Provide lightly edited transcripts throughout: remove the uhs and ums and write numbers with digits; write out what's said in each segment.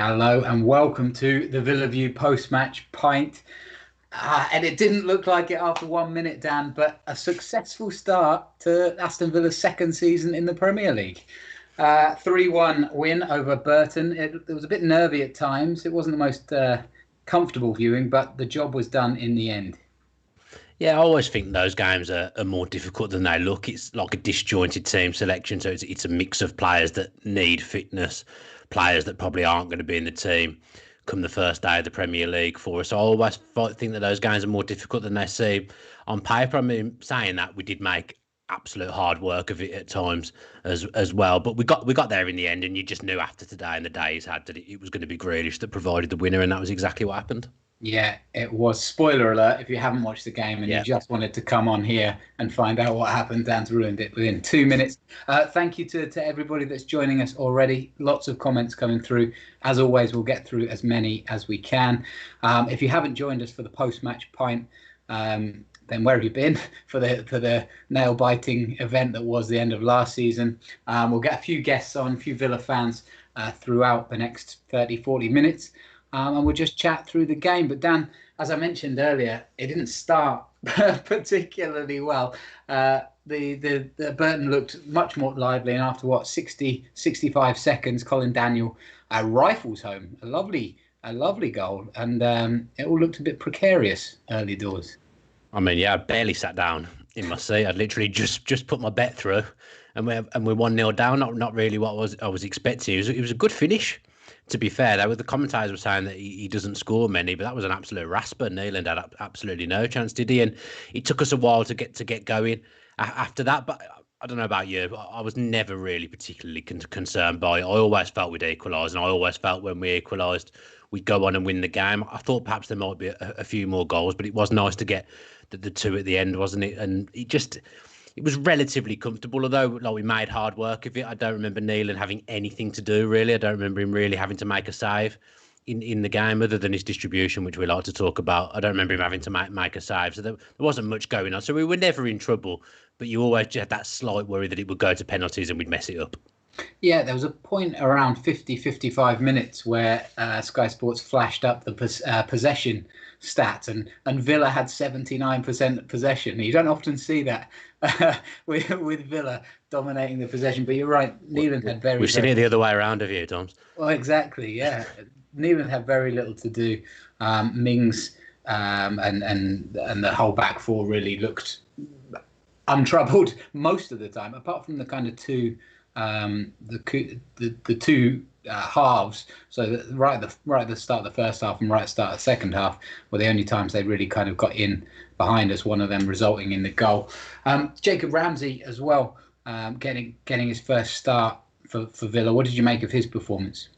Hello and welcome to the Villa View post-match pint. And it didn't look like it after 1 minute, Dan, but a successful start to Aston Villa's second season in the Premier League. 3-1 win over Burton. It was a bit nervy at times. It wasn't the most comfortable viewing, but the job was done in the end. Yeah, I always think those games are more difficult than they look. It's like a disjointed team selection, so it's a mix of players that need fitness, players that probably aren't going to be in the team come the first day of the Premier League for us. So I always think that those games are more difficult than they seem on paper. I mean, saying that, we did make absolute hard work of it at times as well, but we got there in the end, and you just knew after today and the days had that it was going to be Grealish that provided the winner, and that was exactly what happened. Yeah, it was. Spoiler alert, if you haven't watched the game and you Yeah. just wanted to come on here and find out what happened, Dan's ruined it within 2 minutes. Thank you to everybody that's joining us already. Lots of comments coming through. As always, we'll get through as many as we can. If you haven't joined us for the post-match pint, then where have you been for the nail-biting event that was the end of last season? We'll get a few guests on, a few Villa fans throughout the next 30, 40 minutes. And we'll just chat through the game. But Dan, as I mentioned earlier, it didn't start particularly well. The Burton looked much more lively, and after 65 seconds, Colin Daniel rifles home a lovely goal, and it all looked a bit precarious early doors. I mean, yeah, I barely sat down in my seat. I'd literally just put my bet through, and we're 1-0 down. Not really what I was expecting. It was a good finish. To be fair, the commentators were saying that he doesn't score many, but that was an absolute rasper. Neeland had absolutely no chance, did he? And it took us a while to get going after that. But I don't know about you, but I was never really particularly concerned by it. I always felt we'd equalise, and I always felt when we equalised, we'd go on and win the game. I thought perhaps there might be a few more goals, but it was nice to get the two at the end, wasn't it? And it was relatively comfortable, although like we made hard work of it. I don't remember Neelan having anything to do, really. I don't remember him really having to make a save in the game, other than his distribution, which we like to talk about. I don't remember him having to make a save, so there wasn't much going on. So we were never in trouble, but you always just had that slight worry that it would go to penalties and we'd mess it up. Yeah, there was a point around 50, 55 minutes where Sky Sports flashed up the possession stats, and Villa had 79% possession. You don't often see that with Villa dominating the possession, but you're right. Neelan had very. We've seen it the other way around a few times. Well, exactly. Yeah, Neelan had very little to do. Mings and the whole back four really looked untroubled most of the time, apart from the kind of the two halves. So right at the start of the first half and right at the start of the second half were the only times they really kind of got in behind us. One of them resulting in the goal. Jacob Ramsey as well, getting his first start for Villa. What did you make of his performance?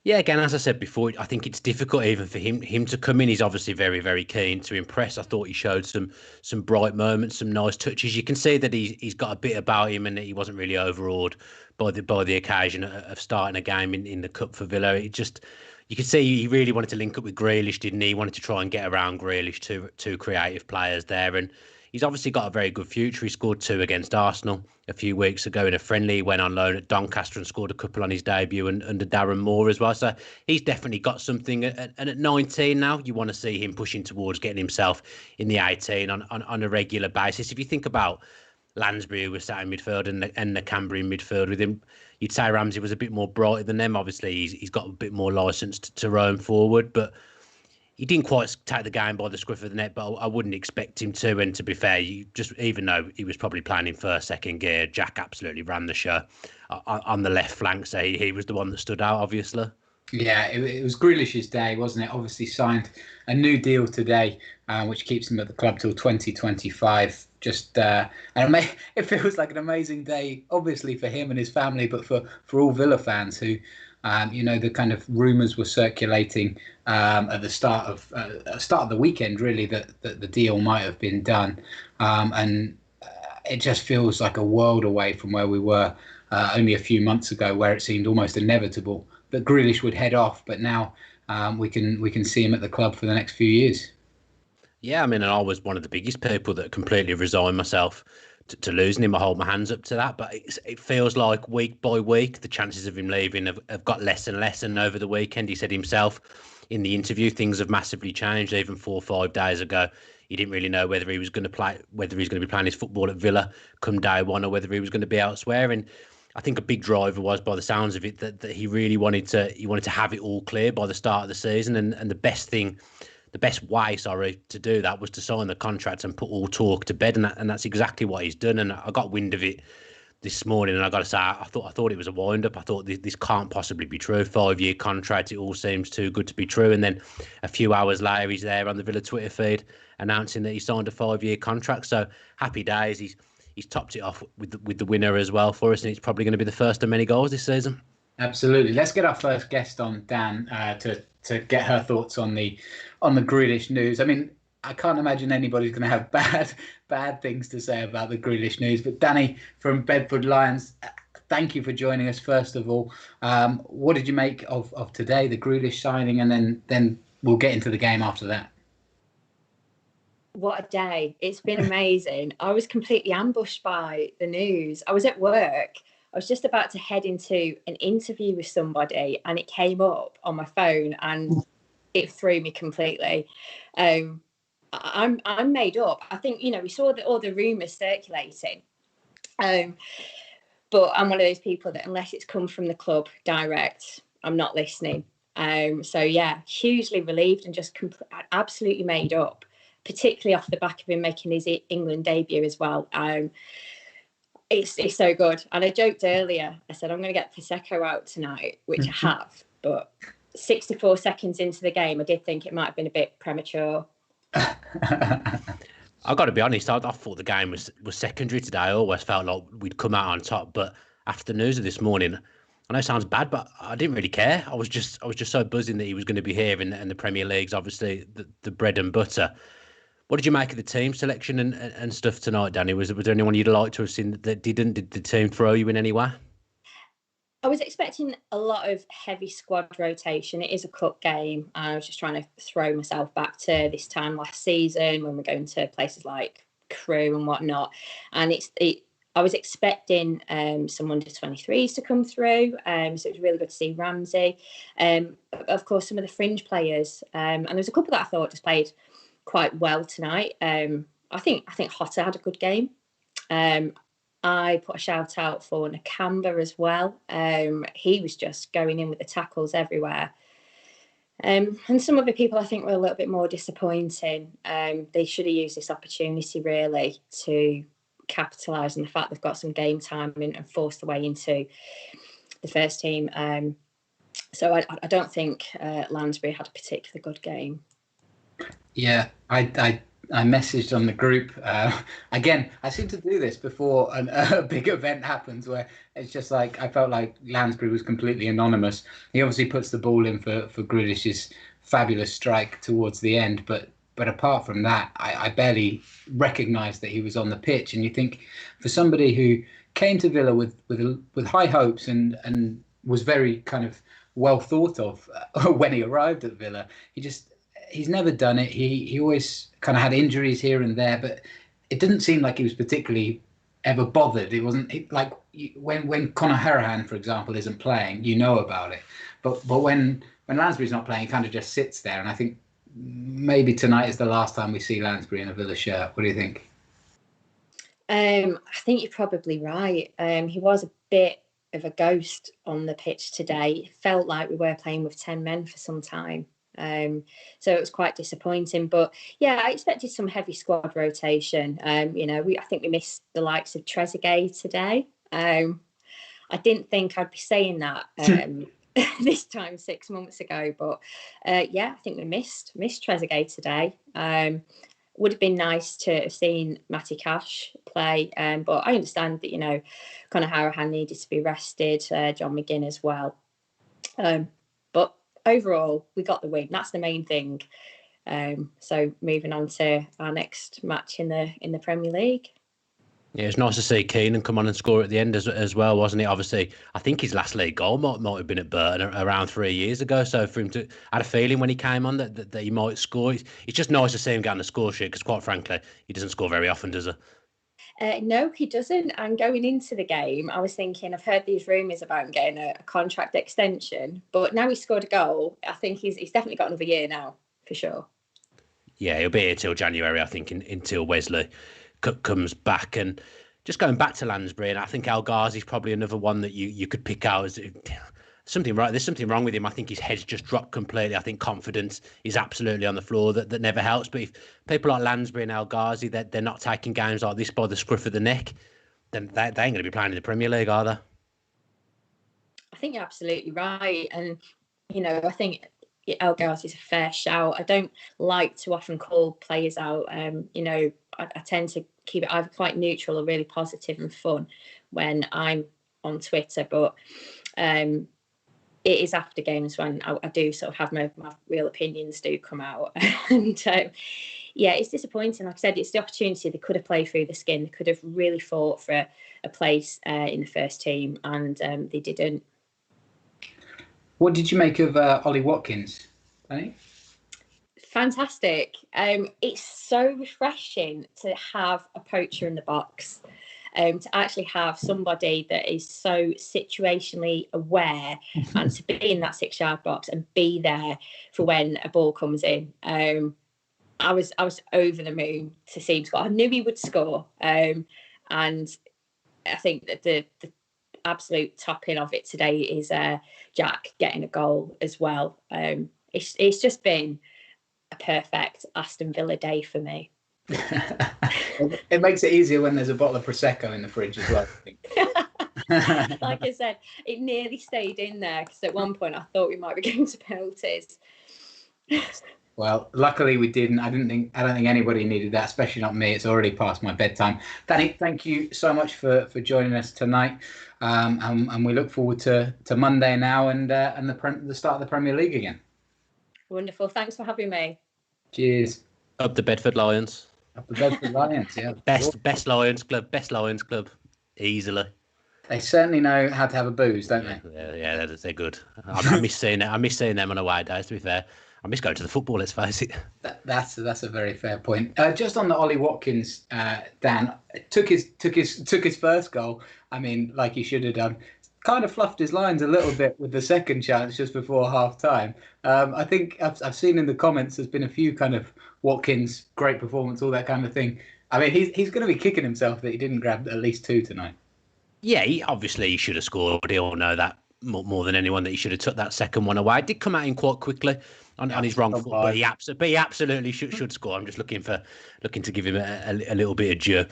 Yeah, again, as I said before, I think it's difficult even for him to come in. He's obviously very, very keen to impress. I thought he showed some bright moments, some nice touches. You can see that he's got a bit about him, and that he wasn't really overawed by the occasion of starting a game in the cup for Villa. You can see he really wanted to link up with Grealish, didn't he? He wanted to try and get around Grealish, two creative players there, and he's obviously got a very good future. He scored 2 against Arsenal a few weeks ago in a friendly. He went on loan at Doncaster and scored a couple on his debut and under Darren Moore as well. So he's definitely got something. And at 19 now, you want to see him pushing towards getting himself in the 18 on a regular basis. If you think about Lansbury, who was sat in midfield, and the Cambrian midfield with him, you'd say Ramsey was a bit more brighter than them. Obviously, he's got a bit more licence to roam forward, but he didn't quite take the game by the scruff of the neck, but I wouldn't expect him to. And to be fair, even though he was probably playing in first, second gear, Jack absolutely ran the show on the left flank. So he was the one that stood out, obviously. Yeah, it was Grealish's day, wasn't it? Obviously signed a new deal today, which keeps him at the club till 2025. It feels like an amazing day, obviously for him and his family, but for all Villa fans who, the kind of rumours were circulating at the start of the weekend, really, that the deal might have been done, and it just feels like a world away from where we were only a few months ago, where it seemed almost inevitable that Grealish would head off. But now we can see him at the club for the next few years. Yeah, I mean, and I was one of the biggest people that completely resigned myself to losing him. I hold my hands up to that. But it feels like week by week, the chances of him leaving have got less and less. And over the weekend, he said himself in the interview, things have massively changed. Even 4 or 5 days ago, he didn't really know whether he was going to play, whether he's going to be playing his football at Villa come day one, or whether he was going to be elsewhere. And I think a big driver was, by the sounds of it, that he really wanted to have it all clear by the start of the season. And the best way, to do that was to sign the contract and put all talk to bed. And that's exactly what he's done. And I got wind of it this morning, and I got to say, I thought it was a wind up. I thought this can't possibly be true. 5-year contract, it all seems too good to be true. And then a few hours later, he's there on the Villa Twitter feed announcing that he signed a 5-year contract. So happy days. He's topped it off with the winner as well for us, and it's probably going to be the first of many goals this season. Absolutely. Let's get our first guest on, Dan, to get her thoughts on the Grealish news. I mean, I can't imagine anybody's going to have bad things to say about the Grealish news. But Danny from Bedford Lions, thank you for joining us. First of all, what did you make of today, the Grealish signing, and then we'll get into the game after that. What a day. It's been amazing. I was completely ambushed by the news. I was at work. I was just about to head into an interview with somebody, and it came up on my phone, and it threw me completely. I'm made up. I think, we saw all the rumours circulating. But I'm one of those people that unless it's come from the club direct, I'm not listening. So yeah, hugely relieved and just absolutely made up, particularly off the back of him making his England debut as well. It's so good. And I joked earlier, I said, I'm going to get Prosecco out tonight, which I have. But 64 seconds into the game, I did think it might have been a bit premature. I've got to be honest, I thought the game was secondary today. I always felt like we'd come out on top. But after the news of this morning, I know it sounds bad, but I didn't really care. I was just so buzzing that he was going to be here, and the Premier League's obviously the bread and butter. What did you make of the team selection and stuff tonight, Danny? Was there anyone you'd like to have seen that didn't? Did the team throw you in any way? I was expecting a lot of heavy squad rotation. It is a cup game. I was just trying to throw myself back to this time last season when we're going to places like Crewe and whatnot. And I was expecting some under-23s to come through. So it was really good to see Ramsey. Of course, some of the fringe players. And there was a couple that I thought just played quite well tonight. I think Hotter had a good game. I put a shout out for Nakamba as well. He was just going in with the tackles everywhere. And some other people I think were a little bit more disappointing. They should have used this opportunity really to capitalise on the fact they've got some game time and forced their way into the first team. So I don't think Lansbury had a particularly good game. Yeah, I messaged on the group. Again, I seem to do this before a big event happens where it's just like I felt like Lansbury was completely anonymous. He obviously puts the ball in for Grealish's fabulous strike towards the end, but apart from that, I barely recognised that he was on the pitch. And you think for somebody who came to Villa with high hopes and was very kind of well thought of when he arrived at Villa, he's never done it. He always kind of had injuries here and there, but it didn't seem like he was particularly ever bothered. It wasn't like when Conor Harahan, for example, isn't playing, you know about it. But when Lansbury's not playing, he kind of just sits there. And I think maybe tonight is the last time we see Lansbury in a Villa shirt. What do you think? I think you're probably right. He was a bit of a ghost on the pitch today. It felt like we were playing with 10 men for some time. So it was quite disappointing, but yeah, I expected some heavy squad rotation. I think we missed the likes of Trezeguet today. I didn't think I'd be saying that this time 6 months ago, but I think we missed Trezeguet today. Would have been nice to have seen Matty Cash play, but I understand that Conor Harahan needed to be rested, John McGinn as well. But overall, we got the win. That's the main thing. So moving on to our next match in the Premier League. Yeah, it's nice to see Keenan come on and score at the end as well, wasn't it? Obviously, I think his last league goal might have been at Burton around 3 years ago. So for him I had a feeling when he came on that he might score. It's just nice to see him get on the score sheet because, quite frankly, he doesn't score very often, does he? No, he doesn't. And going into the game, I was thinking, I've heard these rumours about him getting a contract extension, but now he's scored a goal. I think he's definitely got another year now, for sure. Yeah, he'll be here till January, I think, until Wesley comes back. And just going back to Lansbury, and I think El Ghazi's probably another one that you could pick out as something right. There's something wrong with him. I think his head's just dropped completely. I think confidence is absolutely on the floor. That never helps. But if people like Lansbury and El Ghazi, they're not taking games like this by the scruff of the neck, then they ain't going to be playing in the Premier League, are they? I think you're absolutely right. And, I think El Ghazi's a fair shout. I don't like to often call players out. I tend to keep it either quite neutral or really positive and fun when I'm on Twitter. But it is after games when I do sort of have my real opinions do come out. And it's disappointing. Like I said, it's the opportunity. They could have played through the skin. They could have really fought for a place in the first team, and they didn't. What did you make of Ollie Watkins, Danny? Fantastic. It's so refreshing to have a poacher in the box. To actually have somebody that is so situationally aware and to be in that 6-yard box and be there for when a ball comes in. I was over the moon to see him score. I knew he would score. And I think that the absolute topping of it today is Jack getting a goal as well. It's just been a perfect Aston Villa day for me. It makes it easier when there's a bottle of Prosecco in the fridge as well, I think. Like I said, it nearly stayed in there because at one point I thought we might be going to penalties. Well, luckily we didn't. I don't think anybody needed that, especially not me. It's already past my bedtime. Danny, thank you so much for joining us tonight, and we look forward to Monday now and the start of the Premier League again. Wonderful. Thanks for having me. Cheers. Up the Bedford Lions. Up the Bedford Lions, yeah. Best Lions club, easily. They certainly know how to have a booze, don't they? Yeah, they're good. I miss seeing it. I miss seeing them on away days. To be fair, I miss going to the football. Let's face it. That's a very fair point. Just on the Ollie Watkins, Dan took his first goal. I mean, like he should have done. Kind of fluffed his lines a little bit with the second chance just before half time. I think I've seen in the comments there's been a few kind of Watkins great performance, all that kind of thing. I mean, he's going to be kicking himself that he didn't grab at least 2 tonight. Yeah, he should have scored. We all know that more than anyone that he should have took that second one away. It did come at him quite quickly on his wrong foot, but he absolutely should score. I'm just looking to give him a little bit of due.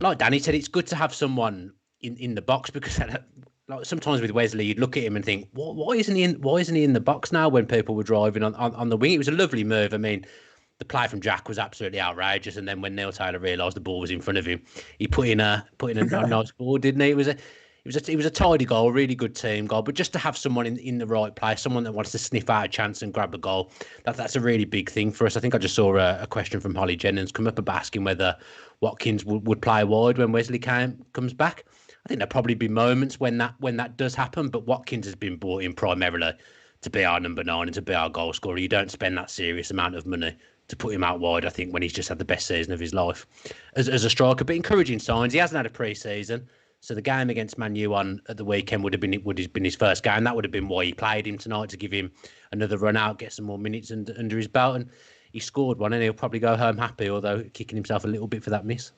Like Danny said, it's good to have someone in the box because like sometimes with Wesley, you'd look at him and think, why isn't he in the box now when people were driving on the wing? It was a lovely move. I mean, the play from Jack was absolutely outrageous, and then when Neil Taylor realised the ball was in front of him, he put in a nice ball, didn't he? It was a tidy goal, a really good team goal. But just to have someone in the right place, someone that wants to sniff out a chance and grab a goal, that's a really big thing for us. I think I just saw a question from Holly Jennings come up about asking whether Watkins would play wide when Wesley comes back. I think there'll probably be moments when that does happen, but Watkins has been brought in primarily to be our number 9 and to be our goal scorer. You don't spend that serious amount of money to put him out wide, I think, when he's just had the best season of his life as a striker. But encouraging signs. He hasn't had a pre-season, so the game against Man U at the weekend would have been his first game. That would have been why he played him tonight, to give him another run out, get some more minutes under his belt. And he scored one, and he'll probably go home happy, although kicking himself a little bit for that miss.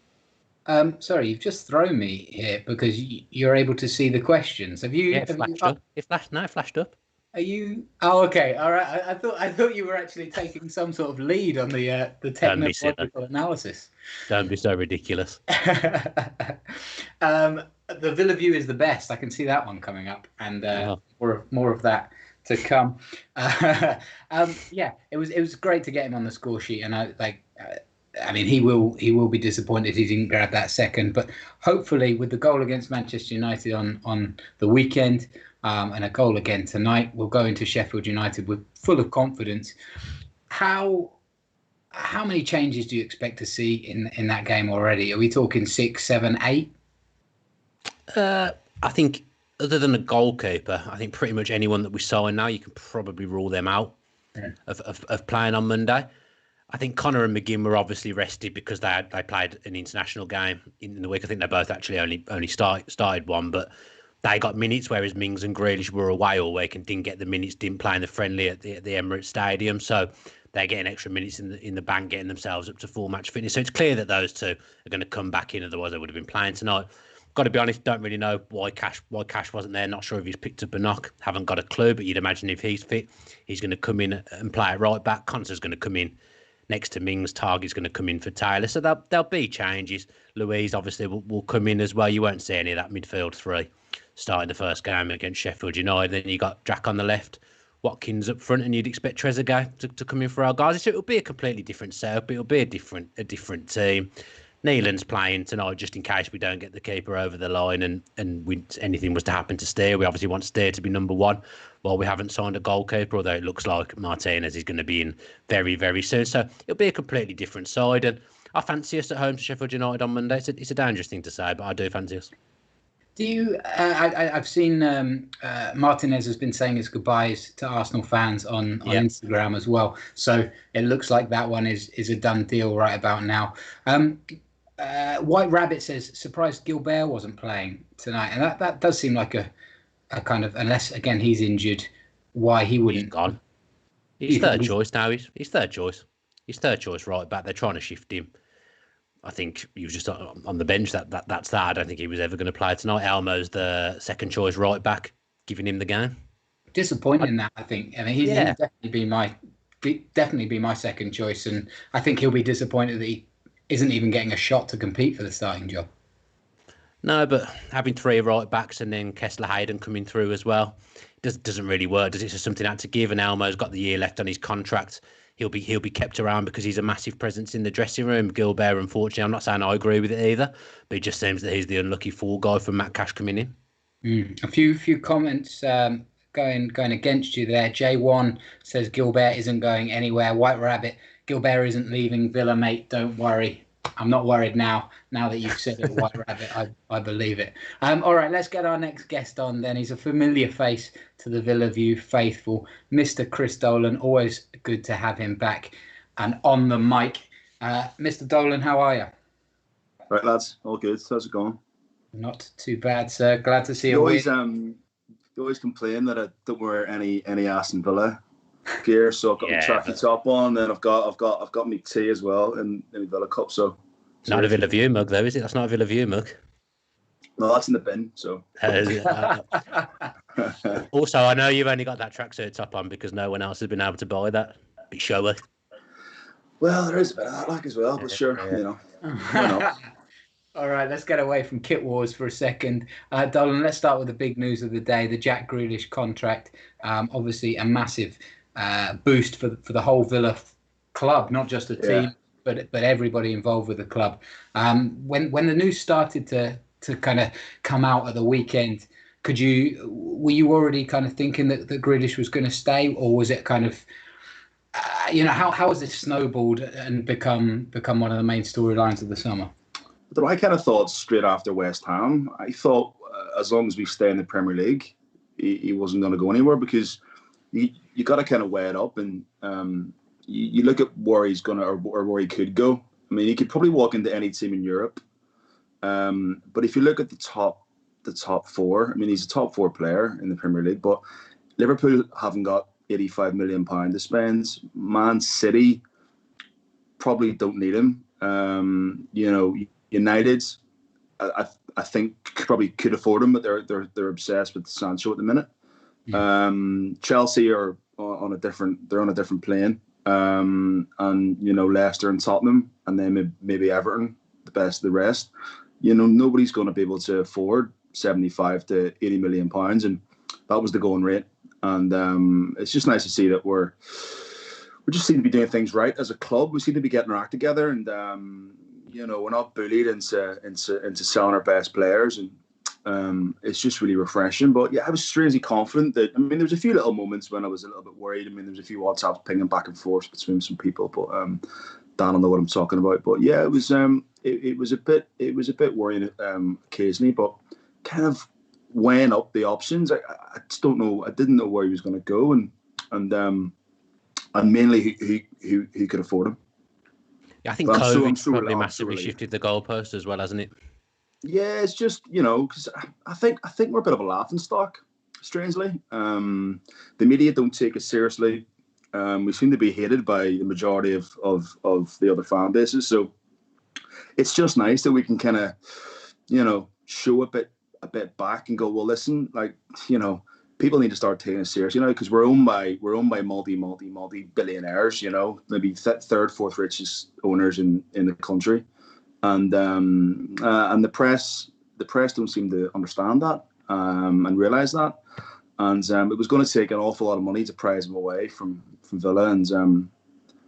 Sorry, you've just thrown me here because you're able to see the questions. Have you? Yeah, it flashed up. Are you? Oh, okay. All right. I thought you were actually taking some sort of lead on the technological analysis. Don't be so ridiculous. The Villa View is the best. I can see that one coming up, and more of that to come. Yeah, it was great to get him on the score sheet, and I mean, he will be disappointed he didn't grab that second, but hopefully with the goal against Manchester United on the weekend and a goal again tonight, we'll go into Sheffield United with full of confidence. How many changes do you expect to see in that game already? Are we talking 6, 7, 8? I think other than a goalkeeper, I think pretty much anyone that we sign now, you can probably rule them out of playing on Monday. I think Connor and McGinn were obviously rested because they played an international game in the week. I think they both actually only started one, but they got minutes, whereas Mings and Grealish were away all week and didn't get the minutes, didn't play in the friendly at the Emirates Stadium. So they're getting extra minutes in the bank, getting themselves up to full match fitness. So it's clear that those two are going to come back in, otherwise they would have been playing tonight. Got to be honest, don't really know why Cash wasn't there. Not sure if he's picked up a knock. Haven't got a clue, but you'd imagine if he's fit, he's going to come in and play it right back. Conser's going to come in next to Mings. Target's going to come in for Taylor. So there'll be changes. Louise obviously will come in as well. You won't see any of that midfield three starting the first game against Sheffield United. Then you got Jack on the left, Watkins up front, and you'd expect Trezeguet to come in for our guys. So it'll be a completely different setup. It'll be a different team. Neelan's playing tonight just in case we don't get the keeper over the line and anything was to happen to Steer. We obviously want Steer to be number one while we haven't signed a goalkeeper, although it looks like Martinez is going to be in very, very soon. So it'll be a completely different side. And I fancy us at home to Sheffield United on Monday. It's a dangerous thing to say, but I do fancy us. Do you? I've seen Martinez has been saying his goodbyes to Arsenal fans on Instagram as well. So it looks like that one is a done deal right about now. White Rabbit says surprised Gilbert wasn't playing tonight, and that does seem like a kind of, unless again he's injured, why he wouldn't. He's gone. He's third choice now. He's third choice. He's third choice right back. They're trying to shift him. I think he was just on the bench. That's that. I don't think he was ever going to play tonight. Elmo's the second choice right back, giving him the game. Disappointing in that, I think. I mean, he'd definitely be my second choice, and I think he'll be disappointed that he isn't even getting a shot to compete for the starting job. No, but having three right backs and then Kessler Hayden coming through as well doesn't really work. Does it? It's just something had to give, and Elmo's got the year left on his contract. He'll be kept around because he's a massive presence in the dressing room. Gilbert, unfortunately, I'm not saying I agree with it either, but it just seems that he's the unlucky fall guy from Matt Cash coming in. A few comments going against you there. J1 says Gilbert isn't going anywhere. White Rabbit, Gilbert isn't leaving Villa, mate. Don't worry. I'm not worried now. Now that you've said it, White Rabbit, I believe it. All right, let's get our next guest on then. He's a familiar face to the Villa View faithful, Mr. Chris Dolan. Always good to have him back and on the mic. Mr. Dolan, how are you? Right, lads. All good. How's it going? Not too bad, sir. Glad to see you. You always complain that I don't wear any Aston Villa gear, so I've got my tracky top on, and I've got my tea as well in the Villa Cup. So not a Villa View mug though, is it? That's not a Villa View mug. No, that's in the bin. So also, I know you've only got that tracksuit top on because no one else has been able to buy that. Bit showy. Well, there is a bit of that like as well, but sure, you know. Why not? All right, let's get away from kit wars for a second. Dolan, let's start with the big news of the day, the Jack Grealish contract. Obviously a massive boost for the whole Villa club, not just the team, but everybody involved with the club. When the news started to kind of come out at the weekend, were you already kind of thinking that Grealish was going to stay, or was it kind of how has this snowballed and become one of the main storylines of the summer? I kind of thought straight after West Ham, I thought as long as we stay in the Premier League, he wasn't going to go anywhere, because you got to kind of weigh it up, and you look at where he's going to or where he could go. I mean, he could probably walk into any team in Europe, but if you look at the top four, I mean, he's a top four player in the Premier League, but Liverpool haven't got £85 million to spend. Man City probably don't need him. United, I think probably could afford him, but they're obsessed with Sancho at the minute. Chelsea are on a different plane, and Leicester and Tottenham, and then maybe Everton, the best of the rest. Nobody's going to be able to afford 75 to 80 million pounds, and that was the going rate. And it's just nice to see that we just seem to be doing things right as a club. We seem to be getting our act together, and we're not bullied into selling our best players, and it's just really refreshing. But yeah, I was strangely confident that. I mean, there was a few little moments when I was a little bit worried. I mean, there was a few WhatsApps pinging back and forth between some people, but Dan will know what I'm talking about. But yeah, it was a bit worrying occasionally, but kind of weighing up the options. I just don't know. I didn't know where he was going to go, and mainly who could afford him. Yeah, I think But COVID's so probably I'm so massively relieved. shifted the goalpost as well, hasn't it? Yeah, it's just, because I think we're a bit of a laughing stock, strangely. The media don't take us seriously. We seem to be hated by the majority of the other fan bases. So it's just nice that we can kind of, show a bit back and go, well, listen, like, people need to start taking us serious, because we're owned by multi billionaires, maybe third, fourth richest owners in the country. And the press don't seem to understand that and realise that, and it was going to take an awful lot of money to prize him away from Villa, and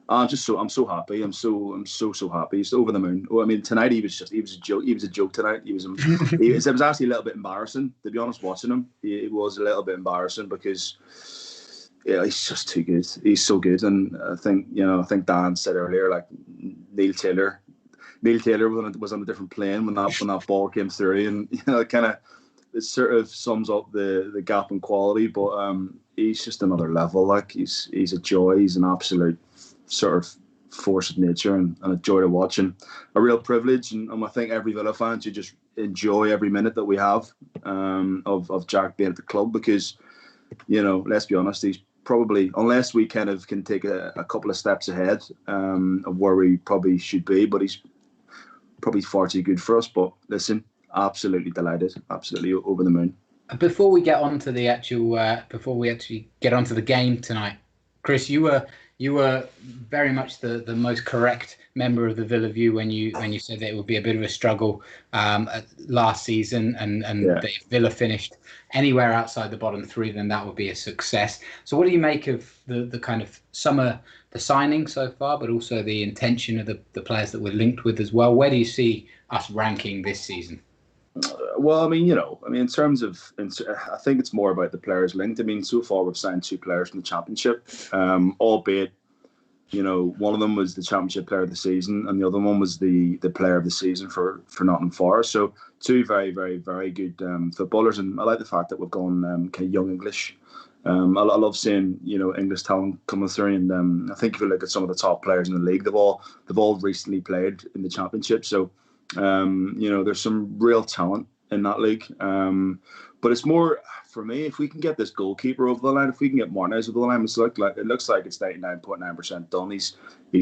I'm so happy. I'm so happy. He's over the moon. Oh, I mean, tonight he was a joke. He was a joke tonight. It was actually a little bit embarrassing, to be honest. Watching him, it was a little bit embarrassing because he's just too good. He's so good, and I think Dan said earlier, like Neil Taylor was on a different plane when that ball came through, and it sort of sums up the gap in quality. But he's just another level. Like he's a joy. He's an absolute sort of force of nature, and a joy to watch, and a real privilege. And I think every Villa fan should just enjoy every minute that we have of Jack being at the club, because let's be honest, he's probably, unless we kind of can take a couple of steps ahead of where we probably should be, but he's probably far too good for us. But listen, absolutely delighted, absolutely over the moon. Before we get on to the before we actually get onto the game tonight, Chris, you were very much the most correct member of the Villa View when you said that it would be a bit of a struggle last season, and Yeah. that if Villa finished anywhere outside the bottom three, then that would be a success. So what do you make of the kind of the signing so far, but also the intention of the players that we're linked with as well? Where do you see us ranking this season? Well, I mean, in terms of, I think it's more about the players linked. I mean, so far we've signed 2 players from the Championship, albeit, one of them was the Championship Player of the Season, and the other one was the Player of the Season for Nottingham Forest. So 2 very, very, very good footballers, and I like the fact that we've gone kind of young English. I love seeing English talent coming through, and I think if you look at some of the top players in the league, they've all recently played in the Championship. So there's some real talent in that league. But it's more, for me, if we can get this goalkeeper over the line, if we can get Martinez over the line, it looks like it's 99.9% done. He's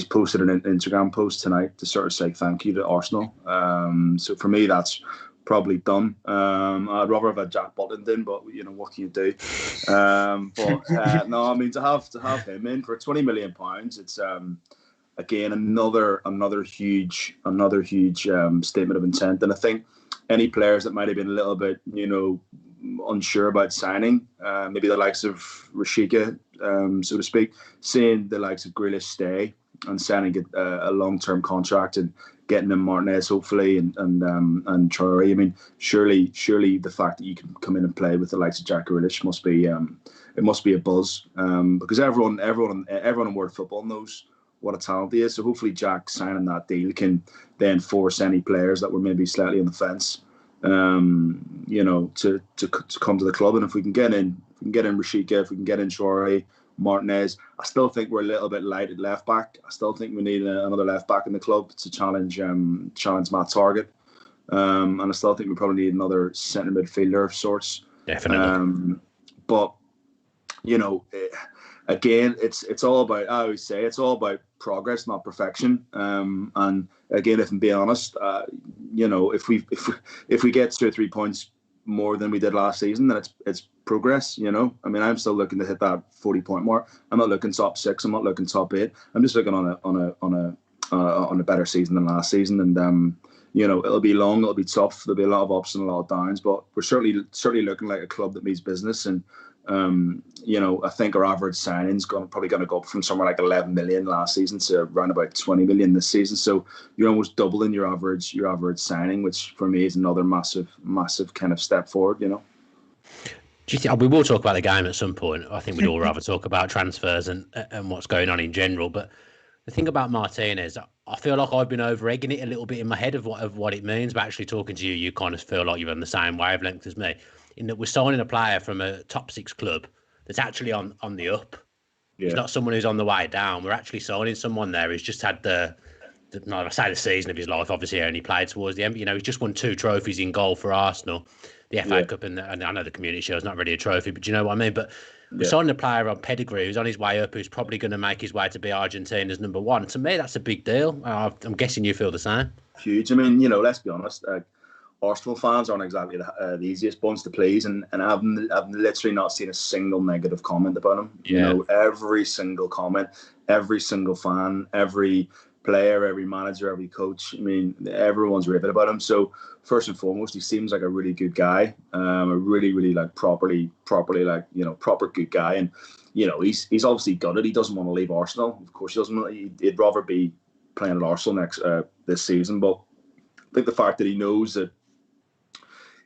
posted an Instagram post tonight to sort of say thank you to Arsenal. So for me, that's probably done. I'd rather have a Jack Burton in, but what can you do? No, I mean, to have him in for £20 million, it's again another huge statement of intent. And I think any players that might have been a little bit unsure about signing, maybe the likes of Rashika, so to speak, seeing the likes of Grealish stay and signing a long-term contract and getting him Martinez hopefully and Traore. I mean, surely the fact that you can come in and play with the likes of Jack Grealish must be a buzz, because everyone in world football knows what a talent he is. So hopefully Jack signing that deal can then force any players that were maybe slightly on the fence, to come to the club. And if we can get in Rashika, if we can get in Traore, Martinez, I still think we're a little bit light at left back. I still think we need another left back in the club to challenge Matt Targett. And I still think we probably need another centre midfielder of sorts. Definitely. But again, it's all about, I always say, it's all about progress, not perfection. And again, if I'm being honest, if we get 2 or 3 points more than we did last season, then it's progress. I mean, I'm still looking to hit that 40-point mark. I'm not looking top 6. I'm not looking top 8. I'm just looking on a better season than last season. And it'll be long, it'll be tough. There'll be a lot of ups and a lot of downs, but we're certainly looking like a club that means business. And I think our average signing's probably going to go up from somewhere like 11 million last season to around about 20 million this season. So you're almost doubling your average signing, which for me is another massive kind of step forward. Do you think we will talk about the game at some point? I think we'd all rather talk about transfers and what's going on in general. But the thing about Martinez, I feel like I've been over-egging it a little bit in my head of what it means. But actually talking to you, you kind of feel like you're on the same wavelength as me, in that we're signing a player from a top 6 club that's actually on the up. Yeah. He's not someone who's on the way down. We're actually signing someone there who's just had the I say the season of his life. Obviously, he only played towards the end. You know, he's just won 2 trophies in goal for Arsenal, the FA Cup, and I know the Community Shield is not really a trophy, but you know what I mean. But we're signing a player on pedigree who's on his way up, who's probably going to make his way to be Argentina's number 1. To me, that's a big deal. I'm guessing you feel the same. Huge. I mean, you know, let's be honest. Arsenal fans aren't exactly the easiest bunch to please, and I've literally not seen a single negative comment about him. You know, every single comment, every single fan, every player, every manager, every coach. I mean, everyone's raving about him. So first and foremost, he seems like a really good guy, a really like properly like, you know, proper good guy. And you know, he's obviously gutted. He doesn't want to leave Arsenal. Of course, he doesn't. He'd rather be playing at Arsenal this season. But I think the fact that he knows that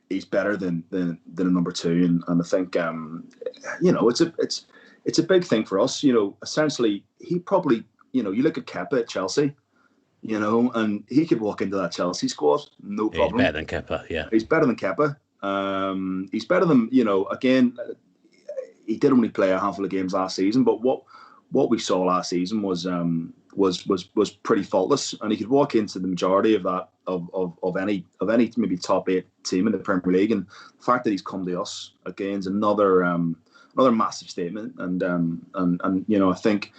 he's better than a number 2, and I think you know, it's a big thing for us. You know, essentially, he probably, you know, you look at Kepa at Chelsea, you know, and he could walk into that Chelsea squad, no problem. He's better than Kepa, yeah. He's better than Kepa. He's better than, you know, again, he did only play a handful of games last season, but what we saw last season was pretty faultless, and he could walk into the majority of that of any maybe top 8 team in the Premier League. And the fact that he's come to us again is another massive statement. And you know, I think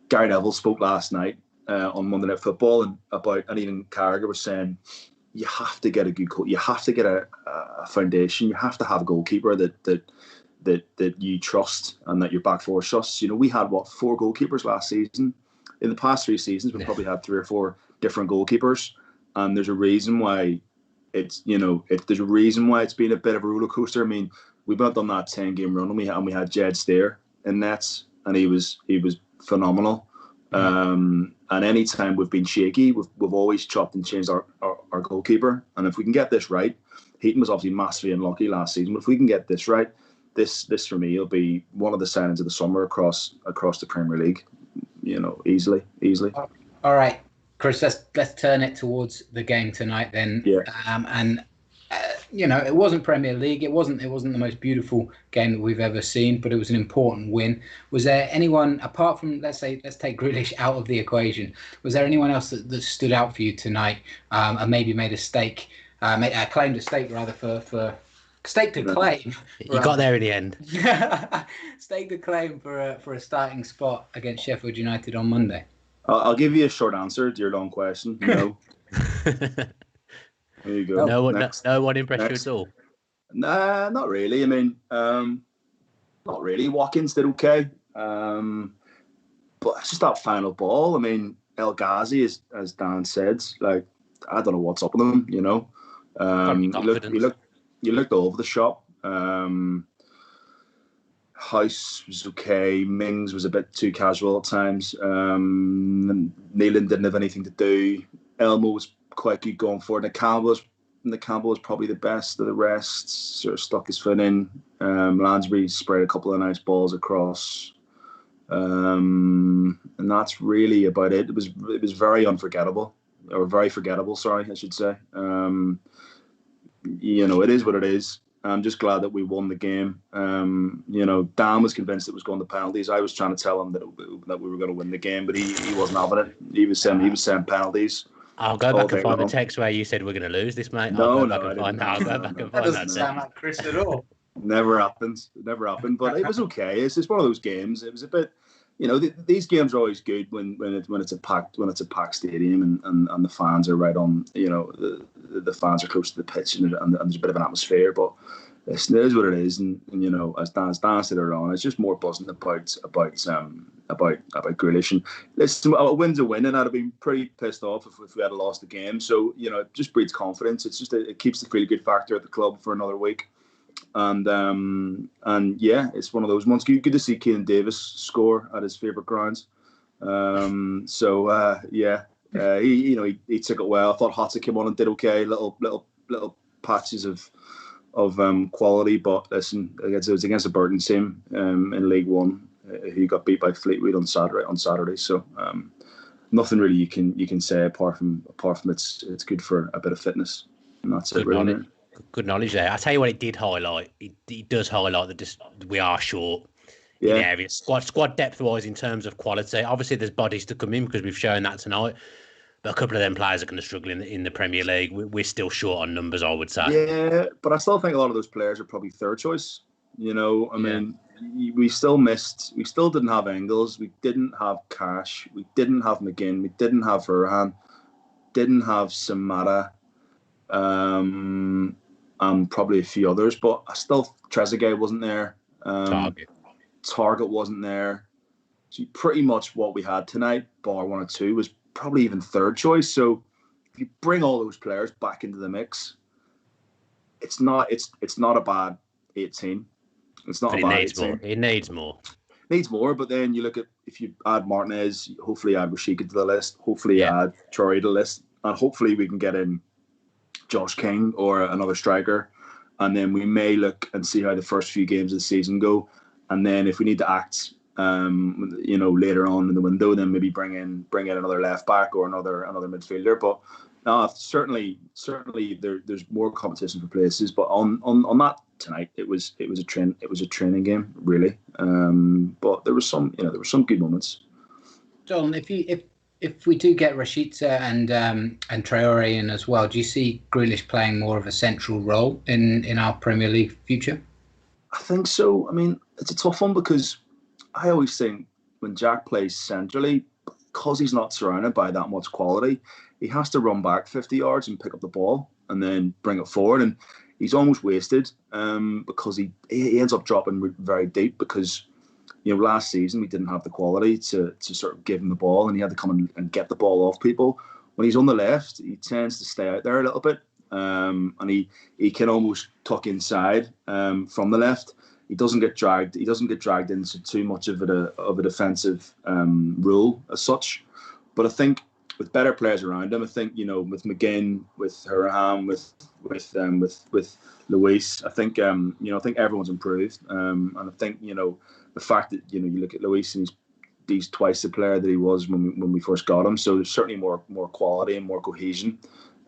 Gary Neville spoke last night on Monday Night Football and even Carragher was saying, you have to get a good coach, you have to get a foundation, you have to have a goalkeeper that you trust and that your back four trusts. You know, we had 4 goalkeepers last season. In the past 3 seasons, we've probably had 3 or 4 different goalkeepers, and there's a reason why there's a reason why it's been a bit of a roller coaster. I mean, we've not done that 10-game run, and we had Jed Steer in nets, and he was phenomenal. And any time we've been shaky, we've always chopped and changed our goalkeeper. And if we can get this right, Heaton was obviously massively unlucky last season, but if we can get this right, this for me will be one of the signings of the summer across the Premier League. You know, easily. All right, Chris, let's turn it towards the game tonight then. You know, it wasn't Premier League. It wasn't the most beautiful game that we've ever seen, but it was an important win. Was there anyone apart from, let's take Grealish out of the equation? Was there anyone else that stood out for you tonight, and maybe made a claim to stake rather for stake to claim? You got there in the end. Stake to claim for a starting spot against Sheffield United on Monday. I'll give you a short answer to your long question. No. There you go. No one impressed you at all? Nah, not really. I mean, not really. Watkins did okay. But it's just that final ball. I mean, El Ghazi, as Dan said, like, I don't know what's up with him, you know. You looked all over the shop. House was okay. Mings was a bit too casual at times. Neelan didn't have anything to do. Elmo was quite good going forward. The Campbell was probably the best of the rest. Sort of stuck his foot in. Lansbury sprayed a couple of nice balls across. And that's really about it. It was very unforgettable. Or very forgettable, sorry, I should say. You know, it is what it is. I'm just glad that we won the game. You know, Dan was convinced it was going to penalties. I was trying to tell him that we were going to win the game, but he wasn't having it. He was saying penalties. I'll go back and find the text where you said we're going to lose this, mate. No, that doesn't sound like Chris at all. Never happened. But it was okay. It's just one of those games. It was a bit, you know, these games are always good when it's a packed stadium and the fans are right on. You know, the fans are close to the pitch and there's a bit of an atmosphere. But it is what it is, and you know, as Dan said earlier on, it's just more buzzing about Grealish. And listen, a win's a win, and I'd have been pretty pissed off if we had lost the game. So you know, it just breeds confidence. It's just it keeps the feel good factor at the club for another week. And yeah, it's one of those ones. Good to see Kane Davis score at his favourite grounds. He took it well. I thought Hotta came on and did okay. Little patches of quality, but listen, it was against the Burton team in League One, who got beat by Fleetwood on Saturday. So nothing really you can say apart from it's good for a bit of fitness, and that's it really. Good knowledge there. I tell you what, it did highlight. It does highlight that we are short in areas, squad depth wise in terms of quality. Obviously, there's bodies to come in because we've shown that tonight. But a couple of them players are going to struggle in the Premier League. We're still short on numbers, I would say. Yeah, but I still think a lot of those players are probably third choice. I mean, we still didn't have Engels, we didn't have Cash, we didn't have McGinn, we didn't have Furhan, didn't have Samata, and probably a few others. But I still, Trezeguet wasn't there. Target wasn't there. So pretty much what we had tonight, bar 1 or 2, was probably even third choice. So if you bring all those players back into the mix, it's not a bad 18. It's not but a bad needs 18. more. It needs more. Needs more, but then you look at, if you add Martinez, hopefully add Rashika to the list, hopefully add Traore to the list, and hopefully we can get in Josh King or another striker, and then we may look and see how the first few games of the season go, and then if we need to act, later on in the window, then maybe bring in another left back or another midfielder. But no, certainly there's more competition for places. But on that tonight, it was a training game really. But there was some good moments. John, if we do get Rashica and Traore in as well, do you see Grealish playing more of a central role in our Premier League future? I think so. I mean, it's a tough one because I always think when Jack plays centrally, because he's not surrounded by that much quality, he has to run back 50 yards and pick up the ball and then bring it forward. And he's almost wasted because he ends up dropping very deep because, last season we didn't have the quality to sort of give him the ball, and he had to come and get the ball off people. When he's on the left, he tends to stay out there a little bit, and he can almost tuck inside from the left. He doesn't get dragged into too much of a defensive role as such. But I think with better players around him, I think with McGinn, with Hurham, with Luis, I think everyone's improved, and I think the fact that you look at Luis and he's twice the player that he was when we first got him. So there's certainly more quality and more cohesion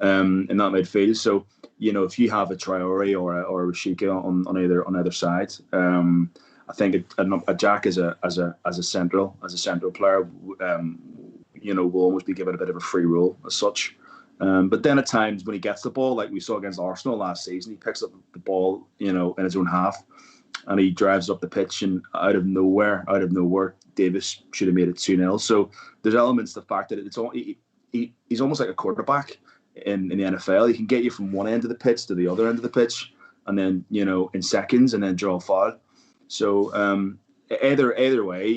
in that midfield. So if you have a Traore or a Rashika on either side, I think a Jack as a central player, will almost be given a bit of a free role as such. But then at times when he gets the ball, like we saw against Arsenal last season, he picks up the ball, in his own half, and he drives up the pitch, and out of nowhere, Davis should have made it 2-0. So there's elements to the fact that he's almost like a quarterback in the NFL. He can get you from one end of the pitch to the other end of the pitch, and then in seconds, and then draw a foul. So either way,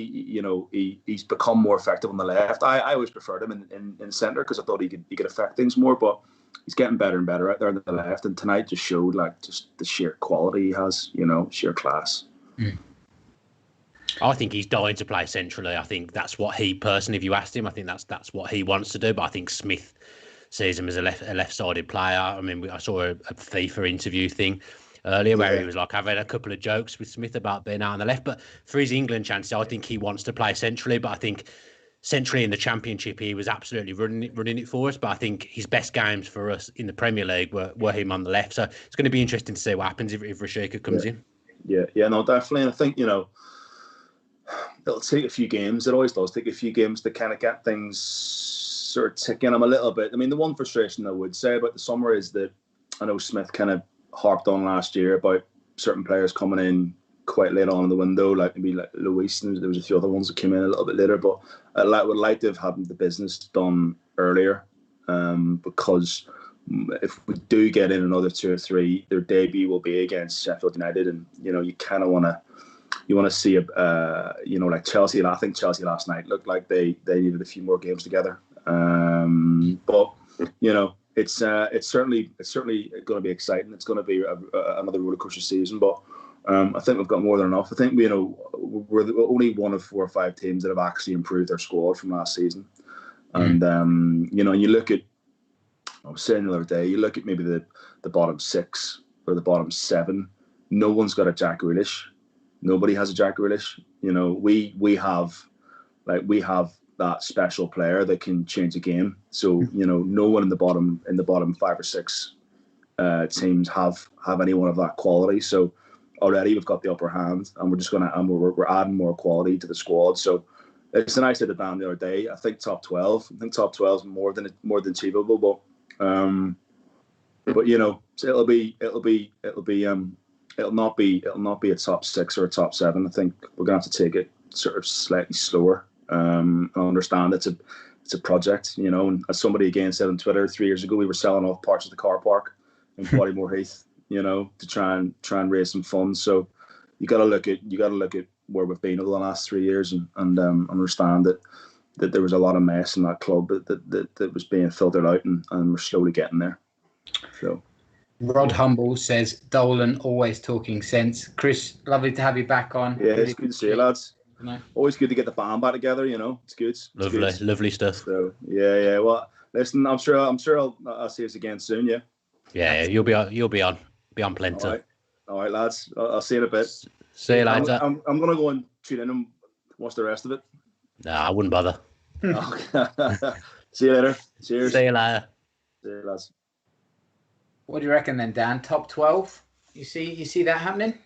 he's become more effective on the left. I always preferred him in centre because I thought he could affect things more, but he's getting better and better out there on the left. And tonight just showed just the sheer quality he has, sheer class. I think he's dying to play centrally. I think that's what he personally, if you asked him, I think that's what he wants to do. But I think Smith sees him as a left-sided player. I mean, I saw a FIFA interview thing earlier where he was like, I've had a couple of jokes with Smith about being out on the left, but for his England chances, I think he wants to play centrally. But I think centrally in the Championship, he was absolutely running it for us. But I think his best games for us in the Premier League were him on the left. So it's going to be interesting to see what happens if Rashika comes in. Yeah, no, definitely. And I think, it'll take a few games. It always does take a few games to kind of get things sort of ticking him a little bit. I mean, the one frustration I would say about the summer is that I know Smith kind of harped on last year about certain players coming in quite late on in the window, like maybe like Luis, and there was a few other ones that came in a little bit later. But I would like to have had the business done earlier, because if we do get in another 2 or 3, their debut will be against Sheffield United, and you kind of want to see like Chelsea. And I think Chelsea last night looked like they needed a few more games together. But it's certainly going to be exciting. It's going to be another rollercoaster season, but I think we've got more than enough. I think we're only one of 4 or 5 teams that have actually improved their squad from last season. And and you look at, I was saying the other day, you look at maybe the bottom 6 or the bottom 7. No one's got a Jack Grealish. Nobody has a Jack Grealish. We have that special player that can change a game. So no one in the bottom 5 or 6 teams have anyone of that quality. So already we've got the upper hand, and we're adding more quality to the squad. So Listen, I said to Dan the other day, I think top 12. I think top 12 is more than achievable, but you know, so it'll not be a top 6 or a top 7. I think we're gonna have to take it sort of slightly slower. I understand it's a project, you know. And as somebody again said on Twitter 3 years ago, we were selling off parts of the car park in Bodymore Heath, you know, to try and raise some funds. So you got to look at where we've been over the last 3 years and understand that there was a lot of mess in that club that was being filtered out, and we're slowly getting there. So. Rod Humble says, Dolan always talking sense. Chris, lovely to have you back on. Yeah, really, it's good to see you, lads. Always good to get the band back together, you know. It's good. Lovely stuff. So yeah. Well, listen, I'm sure I'll see us again soon. Yeah. Yeah, you'll be on plenty. All right, lads. I'll see you in a bit. See you later. I'm gonna go and tune in and watch the rest of it. No, I wouldn't bother. See you later. Cheers. See you later. See you, lads. What do you reckon then, Dan? Top 12? You see that happening?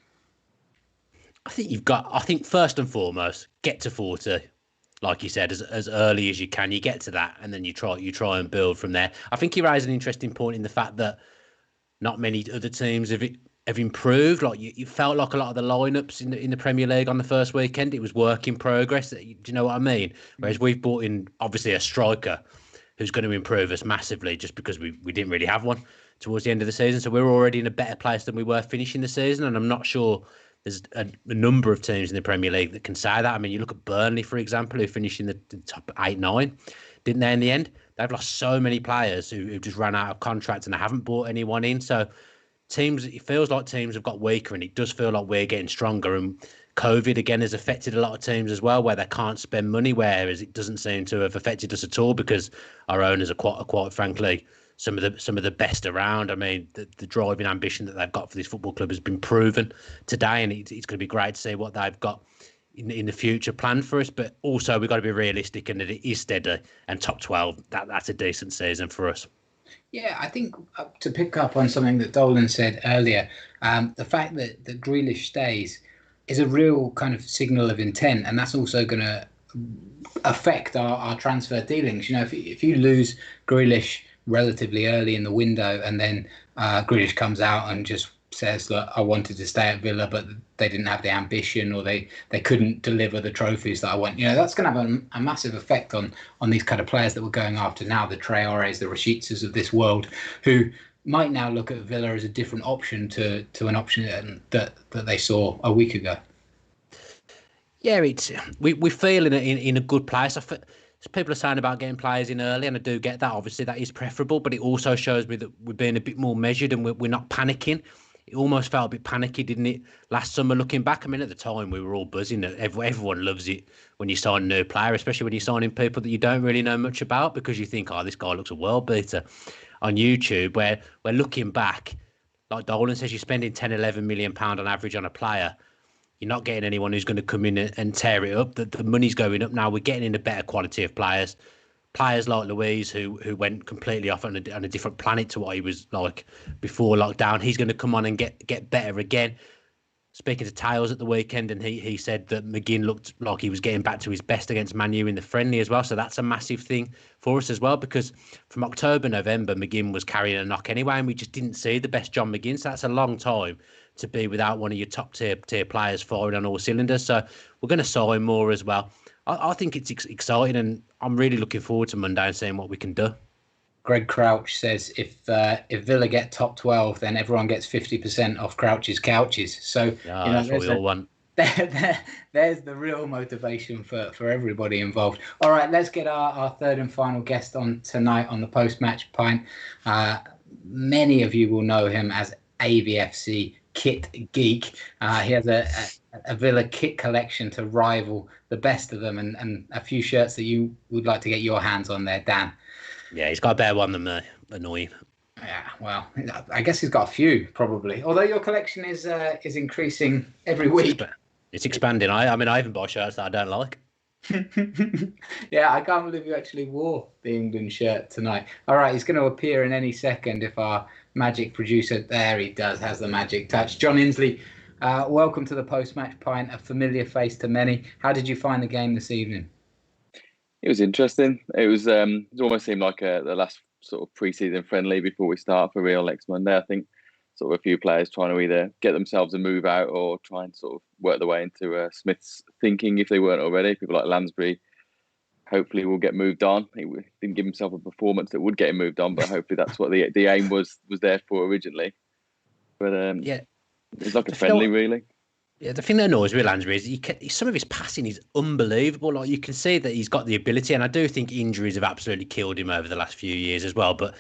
I think first and foremost, get to 40. Like you said, as early as you can, you get to that, and then you try and build from there. I think you raise an interesting point in the fact that not many other teams have improved. Like you felt like a lot of the lineups in the Premier League on the first weekend, it was work in progress. Do you know what I mean? Whereas we've brought in obviously a striker who's going to improve us massively, just because we didn't really have one towards the end of the season. So we're already in a better place than we were finishing the season, and I'm not sure there's a number of teams in the Premier League that can say that. I mean, you look at Burnley, for example, who finished in the top 8-9, didn't they, in the end? They've lost so many players who just ran out of contracts and they haven't brought anyone in. So it feels like teams have got weaker, and it does feel like we're getting stronger. And COVID, again, has affected a lot of teams as well, where they can't spend money, whereas it doesn't seem to have affected us at all, because our owners are quite frankly, some of the best around. I mean, the driving ambition that they've got for this football club has been proven today, and it's going to be great to see what they've got in the future planned for us. But also, we've got to be realistic, and that it is steady, and top 12, that's a decent season for us. Yeah, I think to pick up on something that Dolan said earlier, the fact that Grealish stays is a real kind of signal of intent, and that's also going to affect our transfer dealings. You know, if you lose Grealish relatively early in the window, and then Grealish comes out and just says, look, I wanted to stay at Villa, but they didn't have the ambition, or they couldn't deliver the trophies that I want. You know, that's going to have a massive effect on these kind of players that we're going after now, the Traores, the Rashicas of this world, who might now look at Villa as a different option to an option that they saw a week ago. Yeah, we feel in a good place. People are saying about getting players in early, and I do get that. Obviously, that is preferable, but it also shows me that we're being a bit more measured, and we're not panicking. It almost felt a bit panicky, didn't it, last summer, looking back? I mean, at the time, we were all buzzing. Everyone loves it when you sign a new player, especially when you're signing people that you don't really know much about, because you think, oh, this guy looks a world beater on YouTube, where we're looking back, like Dolan says, you're spending 10, 11 million pound on average on a player. You're not getting anyone who's going to come in and tear it up. The money's going up now. We're getting in a better quality of players. Players like Luiz, who went completely off on a different planet to what he was like before lockdown. He's going to come on and get better again. Speaking to Tails at the weekend, and he said that McGinn looked like he was getting back to his best against Man U in the friendly as well. So that's a massive thing for us as well, because from October, November, McGinn was carrying a knock anyway, and we just didn't see the best John McGinn. So that's a long time to be without one of your top tier players firing on all cylinders. So we're going to sign more as well. I think it's exciting, and I'm really looking forward to Monday and seeing what we can do. Greg Crouch says if Villa get top 12, then everyone gets 50% off Crouch's couches. So that's what we all want. There's the real motivation for everybody involved. All right, let's get our third and final guest on tonight on the post-match pint. Many of you will know him as AVFC Kit Geek. He has a Villa kit collection to rival the best of them, and a few shirts that you would like to get your hands on there, Dan. Yeah, he's got a better one than me. Annoying. Yeah, well, I guess he's got a few, probably. Although your collection is increasing every week. It's expanding. I mean, I even buy shirts that I don't like. Yeah, I can't believe you actually wore the England shirt tonight. All right, he's going to appear in any second if our magic producer, there he does, has the magic touch. John Inslee, welcome to the post-match pint, a familiar face to many. How did you find the game this evening? It was interesting. It almost seemed like the last sort of pre-season friendly before we start for real next Monday. I think sort of a few players trying to either get themselves a move out or try and sort of work their way into Smith's thinking if they weren't already. People like Lansbury hopefully will get moved on. He didn't give himself a performance that would get him moved on, but hopefully that's what the aim was there for originally. But it was like a friendly, really. Yeah, the thing that annoys me with Lansbury is some of his passing is unbelievable. Like, you can see that he's got the ability, and I do think injuries have absolutely killed him over the last few years as well. But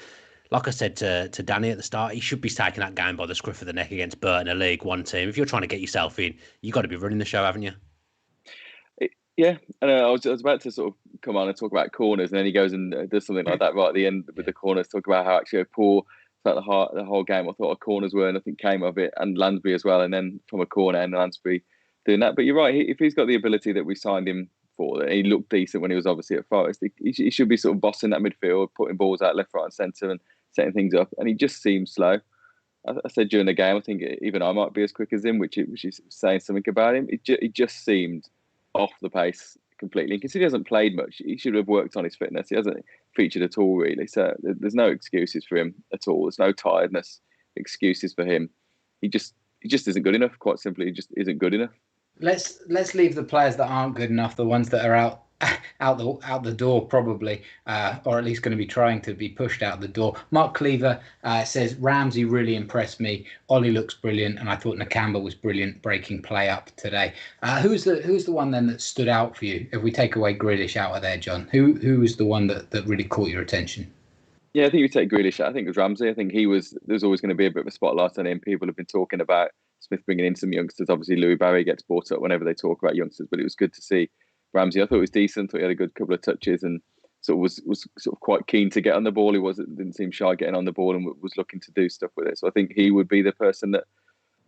like I said to Danny at the start, he should be taking that game by the scruff of the neck against Burton, a League One team. If you're trying to get yourself in, you've got to be running the show, haven't you? Yeah, and I was about to sort of come on and talk about corners, and then he goes and does something like that right at the end with the corners, talk about how actually poor throughout the whole game I thought our corners were, nothing came of it, and Lansbury as well, and then from a corner and Lansbury doing that. But you're right, if he's got the ability that we signed him for, he looked decent when he was obviously at Forest, he should be sort of bossing that midfield, putting balls out left, right and centre and setting things up, and he just seems slow. I said during the game, I think even I might be as quick as him, which is saying something about him. It just seemed off the pace completely. Because he hasn't played much, he should have worked on his fitness. He hasn't featured at all, really. So there's no excuses for him at all. There's no tiredness excuses for him. He just isn't good enough. Quite simply, he just isn't good enough. Let's leave the players that aren't good enough, the ones that are out the door probably, or at least going to be trying to be pushed out the door. Mark Cleaver says Ramsey really impressed me. Ollie looks brilliant, and I thought Nakamba was brilliant breaking play up today. Who's the one then that stood out for you? If we take away Grealish out of there, John, who was the one that really caught your attention? Yeah, I think you take Grealish out. I think it was Ramsey. I think there's always going to be a bit of a spotlight on him. People have been talking about Smith bringing in some youngsters. Obviously, Louis Barry gets brought up whenever they talk about youngsters, but it was good to see Ramsey. I thought it was decent. I thought he had a good couple of touches and sort of was sort of quite keen to get on the ball. He didn't seem shy getting on the ball and was looking to do stuff with it. So I think he would be the person that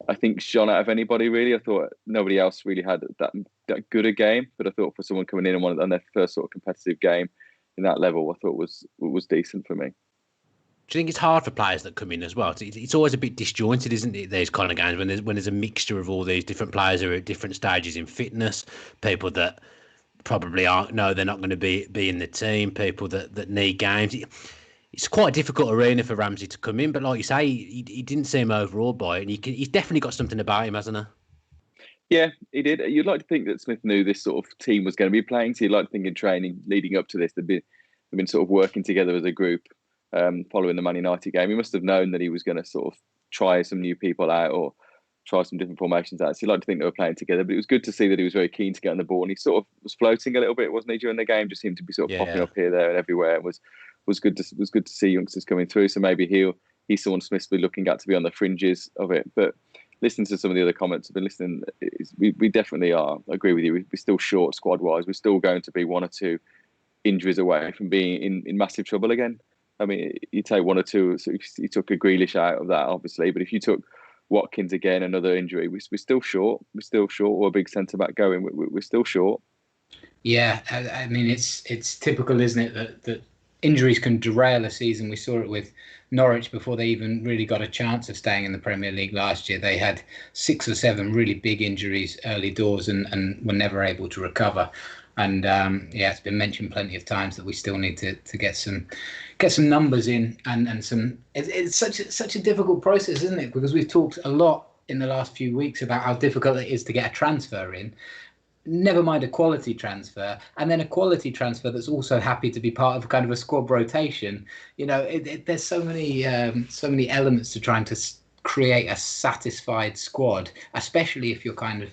I think shone out of anybody, really. I thought nobody else really had that good a game, but I thought for someone coming in and on their first sort of competitive game in that level, I thought was decent for me. Do you think it's hard for players that come in as well? It's always a bit disjointed, isn't it? These kind of games when there's a mixture of all these different players who are at different stages in fitness, people that probably they're not going to be in the team, people that need games. It's quite a difficult arena for Ramsey to come in, but like you say, he didn't seem overawed by it, and he's definitely got something about him, hasn't he? Yeah, he did. You'd like to think that Smith knew this sort of team was going to be playing. So you'd like to think in training leading up to this, they've been sort of working together as a group following the Man United game. He must have known that he was going to sort of try some new people out or try some different formations out. So you'd like to think they were playing together. But it was good to see that he was very keen to get on the ball. And he sort of was floating a little bit, wasn't he, during the game? Just seemed to be sort of popping up here, there and everywhere. It was good to see youngsters coming through. So maybe he's someone Smith's be looking at to be on the fringes of it. But listening to some of the other comments I've been listening, we definitely are. I agree with you. We're still short squad wise. We're still going to be one or two injuries away from being in massive trouble again. I mean, you take one or two. So you took a Grealish out of that, obviously, but if you took Watkins again, another injury, we're still short. We're still short. Or a big centre back going. We're still short. Yeah, I mean it's typical, isn't it, that injuries can derail a season. We saw it with Norwich before they even really got a chance of staying in the Premier League last year. They had 6 or 7 really big injuries early doors and were never able to recover. And it's been mentioned plenty of times that we still need to get some numbers in and some. It's such a difficult process, isn't it? Because we've talked a lot in the last few weeks about how difficult it is to get a transfer in. Never mind a quality transfer, and then a quality transfer that's also happy to be part of kind of a squad rotation. You know, there's so many elements to trying to create a satisfied squad, especially if you're kind of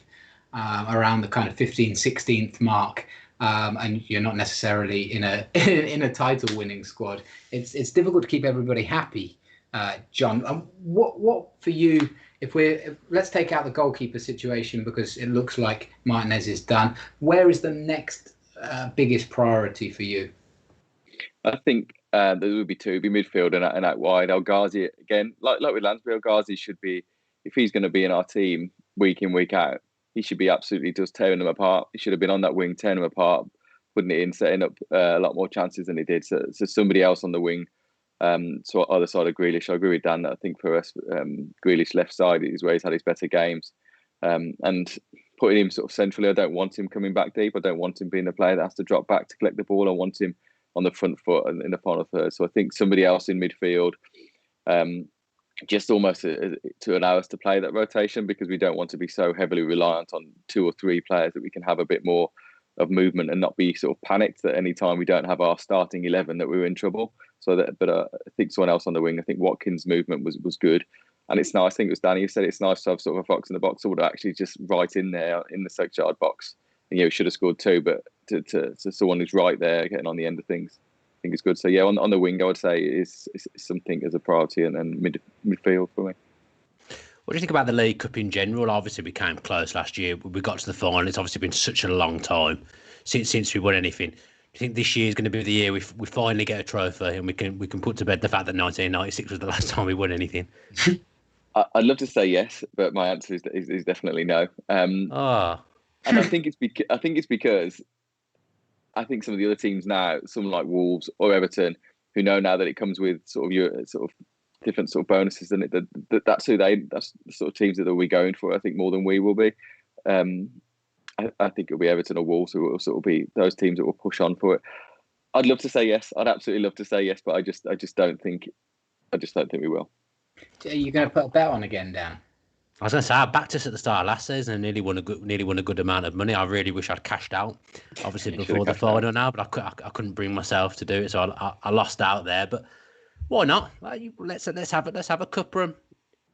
around the kind of 15th, 16th mark, and you're not necessarily in a title winning squad. It's difficult to keep everybody happy. John, what for you? If let's take out the goalkeeper situation because it looks like Martinez is done. Where is the next biggest priority for you? I think there would be two: be midfield and out wide. El Ghazi again, like with Lansbury, El Ghazi should be, if he's going to be in our team week in week out, he should be absolutely just tearing them apart. He should have been on that wing, tearing them apart, putting it in, setting up a lot more chances than he did. So somebody else on the wing. So other side of Grealish, I agree with Dan that I think for us, Grealish left side is where he's had his better games. And putting him sort of centrally, I don't want him coming back deep. I don't want him being a player that has to drop back to collect the ball. I want him on the front foot and in the final third. So I think somebody else in midfield, just almost to allow us to play that rotation, because we don't want to be so heavily reliant on 2 or 3 players, that we can have a bit more of movement and not be sort of panicked that any time we don't have our starting 11 that we're in trouble. But I think someone else on the wing, I think Watkins' movement was good. And it's nice, I think it was Danny who said it's nice to have sort of a fox in the box, or actually just right in there in the 6-yard box. And, we should have scored 2, but to someone who's right there getting on the end of things, I think it's good. So, on the wing, I would say is something as a priority, and midfield for me. What do you think about the League Cup in general? Obviously, we came close last year. We got to the final. It's obviously been such a long time since we won anything. Do you think this year is going to be the year we finally get a trophy, and we can put to bed the fact that 1996 was the last time we won anything? I'd love to say yes, but my answer is definitely no. And I think it's because I think some of the other teams now, some like Wolves or Everton, who know now that it comes with sort of different sort of bonuses, and that's the sort of teams that they'll be going for. I think more than we will be. I think it'll be Everton or Wolves who will sort of be those teams that will push on for it. I'd love to say yes. I'd absolutely love to say yes, but I just don't think we will. Are you going to put a bet on again, Dan? I was going to say, I backed us at the start of last season and nearly won a good amount of money. I really wish I'd cashed out, obviously before the final now, but I couldn't bring myself to do it, so I lost out there. But why not? Let's have a cup run.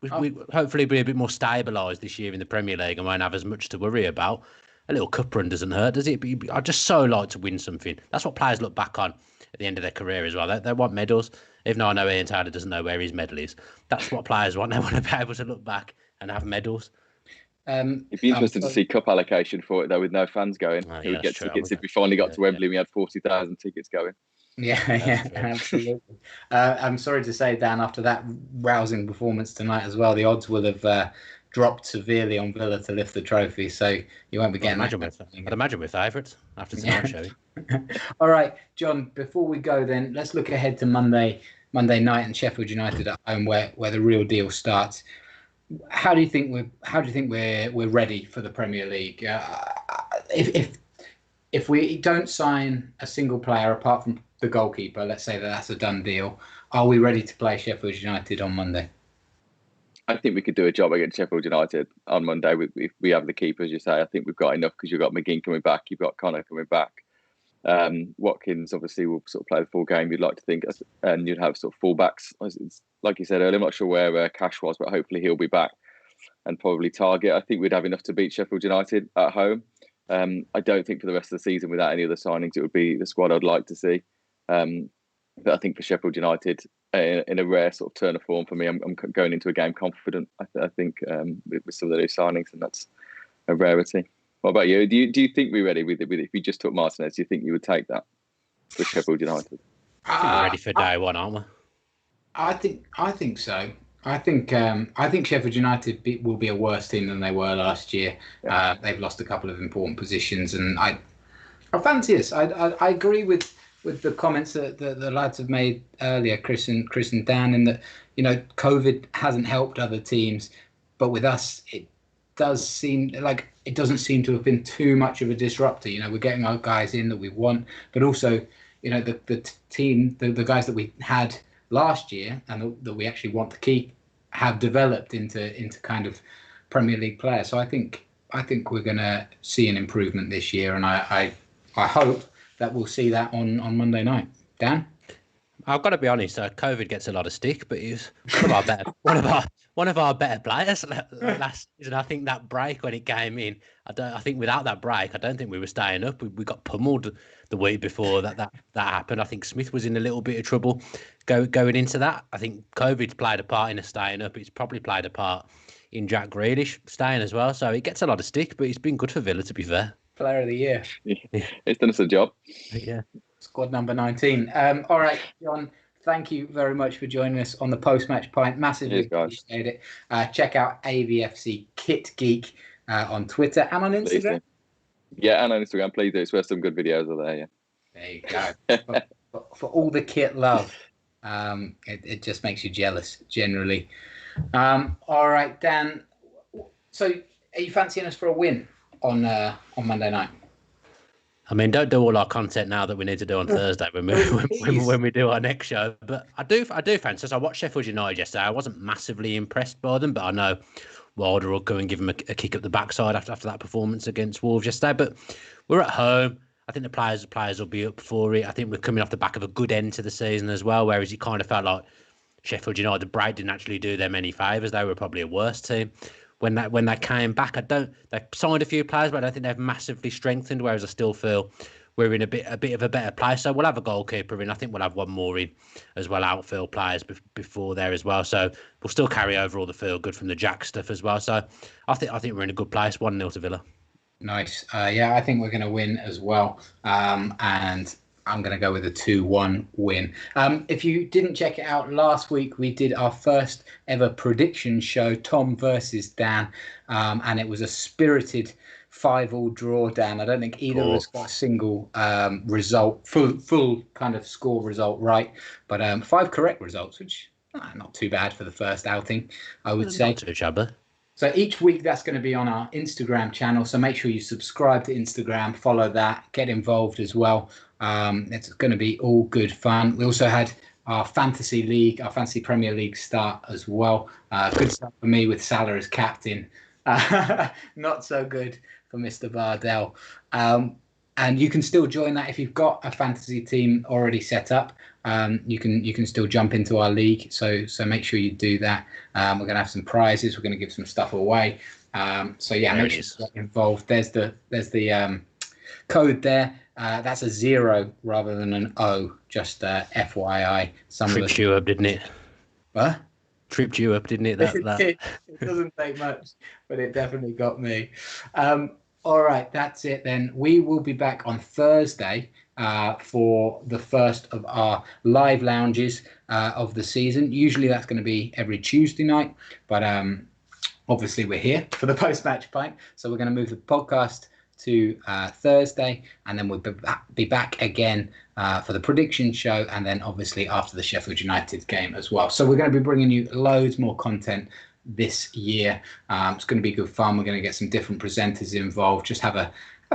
We hopefully be a bit more stabilised this year in the Premier League and won't have as much to worry about. A little cup run doesn't hurt, does it? I just so like to win something. That's what players look back on at the end of their career as well. They want medals. Even though I know Ian Taylor doesn't know where his medal is, that's what players want. They want to be able to look back and have medals. It'd be interesting to see cup allocation for it though, with no fans going. Who would get tickets if we finally got to Wembley? We had 40,000 tickets going. Yeah, absolutely. I'm sorry to say, Dan, after that rousing performance tonight as well, the odds will have dropped severely on Villa to lift the trophy, so you won't be getting I'd imagine we're favourites after tonight's show. All right, John, before we go then, let's look ahead to Monday night and Sheffield United at home, where the real deal starts. How do you think we're ready for the Premier League? If we don't sign a single player apart from the goalkeeper, let's say that's a done deal, are we ready to play Sheffield United on Monday? I think we could do a job against Sheffield United on Monday. We have the keeper, as you say. I think we've got enough, because you've got McGinn coming back, you've got Connor coming back. Watkins obviously will sort of play the full game, you'd like to think, and you'd have sort of fullbacks. It's, like you said earlier, I'm not sure where Cash was, but hopefully he'll be back and probably Target. I think we'd have enough to beat Sheffield United at home. I don't think for the rest of the season, without any other signings, it would be the squad I'd like to see. But I think for Sheffield United, in a rare sort of turn of form for me, I'm going into a game confident. I think with some of the new signings, and that's a rarity. What about you? Do you think we're ready with it? If you just took Martinez, do you think you would take that for Sheffield United? I think we're ready for day one, aren't we? I think so. I think Sheffield United will be a worse team than they were last year. Yeah. They've lost a couple of important positions, and I fancy us. I agree with the comments that the lads have made earlier, Chris and Dan, in that COVID hasn't helped other teams, but with us it does seem like it doesn't seem to have been too much of a disruptor. We're getting our guys in that we want, but also the team, the guys that we had last year and that we actually want to keep have developed into kind of Premier League players. So I think we're going to see an improvement this year, and I hope that we'll see that on Monday night. Dan? I've got to be honest. COVID gets a lot of stick, but he's one of our better players last season. I think that break when it came in, I think without that break, I don't think we were staying up. We got pummeled the week before that happened. I think Smith was in a little bit of trouble going into that. I think COVID's played a part in us staying up. It's probably played a part in Jack Grealish staying as well. So it gets a lot of stick, but it's been good for Villa, to be fair. Player of the year. Yeah. It's done us a job. Yeah. Squad number 19. All right, John, thank you very much for joining us on the post-match pint. Massively appreciate it. Check out AVFC Kit Geek on Twitter and on Instagram. Yeah, and on Instagram, please do. It's where some good videos are there, yeah. There you go. for all the kit love, it just makes you jealous, generally. All right, Dan. So Are you fancying us for a win on Monday night? I mean, don't do all our content now that we need to do on Thursday when we do our next show. But I do fancy us. I watched Sheffield United yesterday. I wasn't massively impressed by them, but I know Wilder will go and give them a kick up the backside after that performance against Wolves yesterday. But we're at home. I think the players will be up for it. I think we're coming off the back of a good end to the season as well, whereas it kind of felt like Sheffield United, the break didn't actually do them any favours. They were probably a worse team. When they came back, they signed a few players, but I don't think they've massively strengthened. Whereas I still feel we're in a bit of a better place. So we'll have a goalkeeper in. I think we'll have one more in as well, outfield players before there as well. So we'll still carry over all the feel good from the Jack stuff as well. So I think we're in a good place. 1-0 to Villa. Nice. Yeah, I think we're going to win as well. And I'm going to go with a 2-1 win. If you didn't check it out, last week we did our first ever prediction show, Tom versus Dan, and it was a spirited 5-5 draw, Dan. I don't think either of us got a single result, full kind of score result right, but 5 correct results, which not too bad for the first outing, I would say. Not too shabby. So each week that's going to be on our Instagram channel. So make sure you subscribe to Instagram, follow that, get involved as well. It's going to be all good fun. We also had our fantasy league, our fantasy Premier League start as well. Good stuff for me with Salah as captain. Not so good for Mr. Bardell. And you can still join that if you've got a fantasy team already set up. You can still jump into our league. So make sure you do that. We're going to have some prizes. We're going to give some stuff away. So yeah, make sure you get involved. There's the code there. That's a 0 rather than an O. Just FYI. Tripped you up, didn't it? What? Tripped you up, didn't it? It doesn't take much, but it definitely got me. All right, that's it then. We will be back on Thursday for the first of our live lounges of the season. Usually that's going to be every Tuesday night, but obviously we're here for the post-match pint. So we're going to move the podcast to Thursday, and then we'll be back again for the prediction show, and then obviously after the Sheffield United game as well. So we're going to be bringing you loads more content this year. It's going to be good fun. We're going to get some different presenters involved. Just have a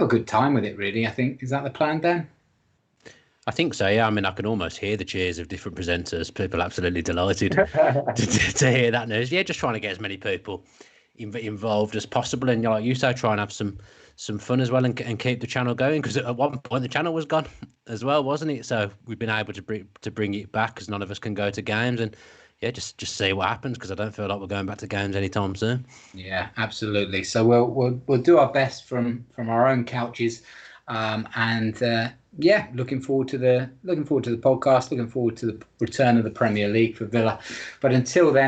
good time with it, really. I think, is that the plan, Dan? I think so, yeah. I mean, I can almost hear the cheers of different presenters. People absolutely delighted to hear that news. Yeah, just trying to get as many people involved as possible, and like you say, try and have some fun as well, and keep the channel going, because at one point the channel was gone as well, wasn't it? So we've been able to bring it back, because none of us can go to games, and yeah, just see what happens, because I don't feel like we're going back to games anytime soon. Yeah, absolutely. So we'll do our best from our own couches, and yeah, looking forward to the podcast, looking forward to the return of the Premier League for Villa. But until then,